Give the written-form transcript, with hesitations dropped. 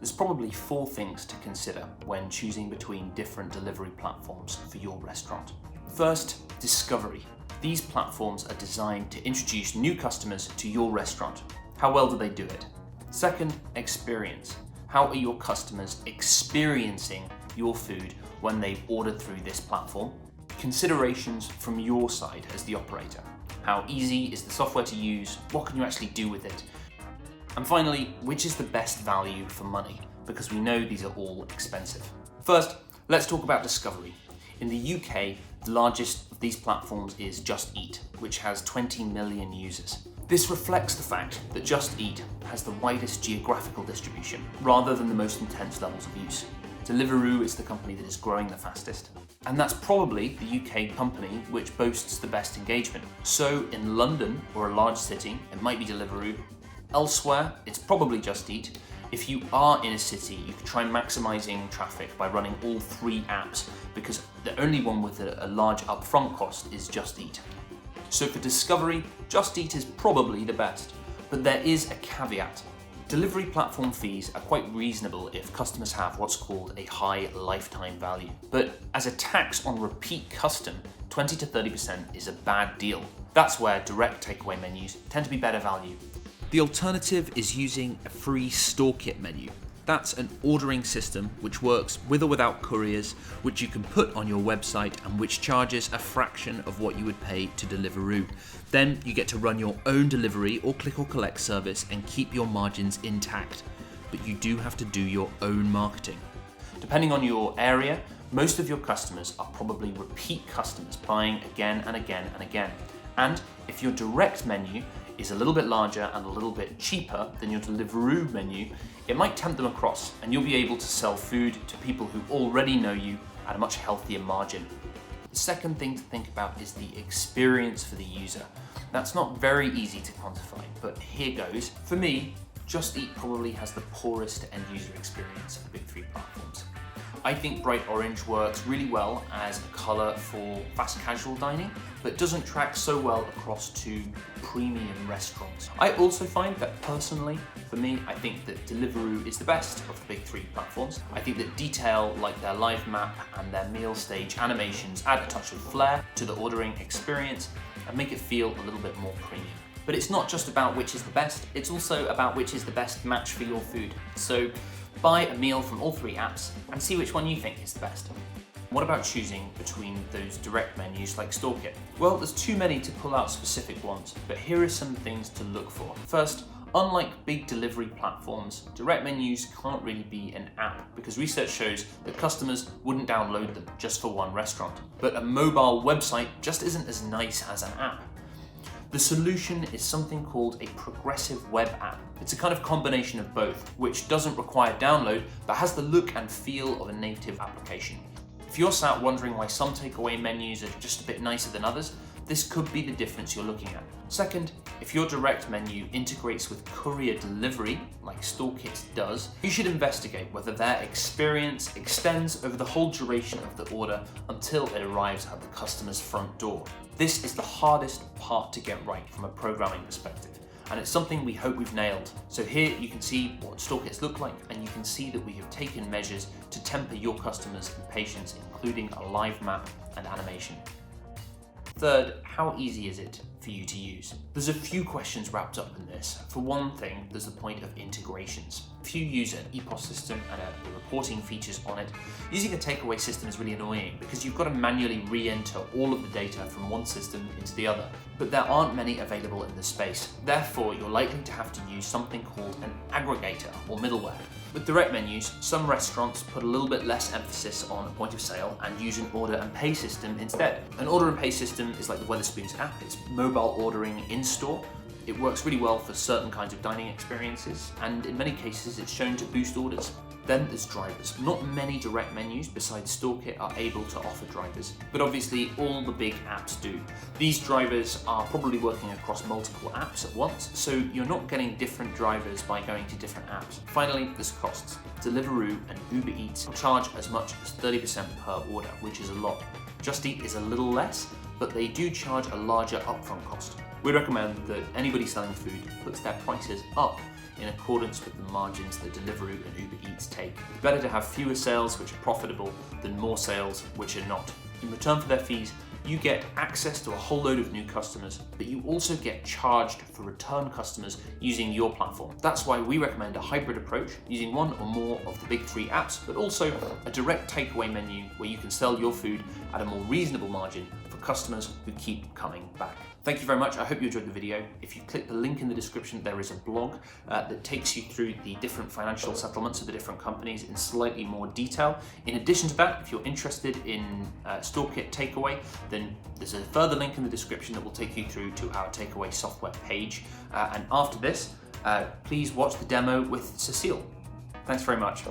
There's probably 4 things to consider when choosing between different delivery platforms for your restaurant. First, discovery. These platforms are designed to introduce new customers to your restaurant. How well do they do it? Second, experience. How are your customers experiencing your food when they've ordered through this platform? Considerations from your side as the operator. How easy is the software to use? What can you actually do with it? And finally, which is the best value for money? Because we know these are all expensive. First, let's talk about discovery. In the UK, the largest of these platforms is Just Eat, which has 20 million users. This reflects the fact that Just Eat has the widest geographical distribution, rather than the most intense levels of use. Deliveroo is the company that is growing the fastest. And that's probably the UK company which boasts the best engagement. So in London or a large city, it might be Deliveroo. Elsewhere, it's probably Just Eat. If you are in a city, you can try maximising traffic by running all 3 apps, because the only one with a large upfront cost is Just Eat. So for discovery, Just Eat is probably the best, but there is a caveat. Delivery platform fees are quite reasonable if customers have what's called a high lifetime value. But as a tax on repeat custom, 20 to 30% is a bad deal. That's where direct takeaway menus tend to be better value. The alternative is using a free store kit menu. That's an ordering system which works with or without couriers, which you can put on your website and which charges a fraction of what you would pay to Deliveroo. Then you get to run your own delivery or click or collect service and keep your margins intact. But you do have to do your own marketing. Depending on your area, most of your customers are probably repeat customers buying again and again and again. And if your direct menu is a little bit larger and a little bit cheaper than your Deliveroo menu, it might tempt them across and you'll be able to sell food to people who already know you at a much healthier margin. The second thing to think about is the experience for the user. That's not very easy to quantify, but here goes. For me, Just Eat probably has the poorest end user experience of the big 3 platforms. I think bright orange works really well as a colour for fast casual dining, but doesn't track so well across to premium restaurants. I also find that personally, for me, I think that Deliveroo is the best of the big 3 platforms. I think that detail like their live map and their meal stage animations add a touch of flair to the ordering experience and make it feel a little bit more premium. But it's not just about which is the best, it's also about which is the best match for your food. So buy a meal from all 3 apps and see which one you think is the best. What about choosing between those direct menus like Store Kit? Well, there's too many to pull out specific ones, but here are some things to look for. First, unlike big delivery platforms, direct menus can't really be an app because research shows that customers wouldn't download them just for one restaurant. But a mobile website just isn't as nice as an app. The solution is something called a progressive web app. It's a kind of combination of both, which doesn't require download, but has the look and feel of a native application. If you're sat wondering why some takeaway menus are just a bit nicer than others, this could be the difference you're looking at. Second, if your direct menu integrates with courier delivery, like StoreKit does, you should investigate whether their experience extends over the whole duration of the order until it arrives at the customer's front door. This is the hardest part to get right from a programming perspective, and it's something we hope we've nailed. So here you can see what StoreKits look like, and you can see that we have taken measures to temper your customers' impatience, including a live map and animation. Third, how easy is it for you to use? There's a few questions wrapped up in this. For one thing, there's the point of integrations. If you use an EPOS system and the reporting features on it, using a takeaway system is really annoying because you've got to manually re-enter all of the data from one system into the other. But there aren't many available in the space. Therefore, you're likely to have to use something called an aggregator or middleware. With direct menus, some restaurants put a little bit less emphasis on a point of sale and use an order and pay system instead. An order and pay system is like the Wetherspoons app. It's mobile ordering in-store. It works really well for certain kinds of dining experiences, and in many cases it's shown to boost orders. Then there's drivers. Not many direct menus besides StoreKit are able to offer drivers, but obviously all the big apps do. These drivers are probably working across multiple apps at once, so you're not getting different drivers by going to different apps. Finally, there's costs. Deliveroo and Uber Eats charge as much as 30% per order, which is a lot. Just Eat is a little less, but they do charge a larger upfront cost. We recommend that anybody selling food puts their prices up in accordance with the margins that Deliveroo and Uber Eats take. It's better to have fewer sales which are profitable than more sales which are not. In return for their fees, you get access to a whole load of new customers, but you also get charged for return customers using your platform. That's why we recommend a hybrid approach, using one or more of the big 3 apps, but also a direct takeaway menu where you can sell your food at a more reasonable margin for customers who keep coming back. Thank you very much. I hope you enjoyed the video. If you click the link in the description, there is a blog that takes you through the different financial settlements of the different companies in slightly more detail. In addition to that, if you're interested in Store Kit Takeaway, then there's a further link in the description that will take you through to our takeaway software page. And after this, please watch the demo with Cecile. Thanks very much.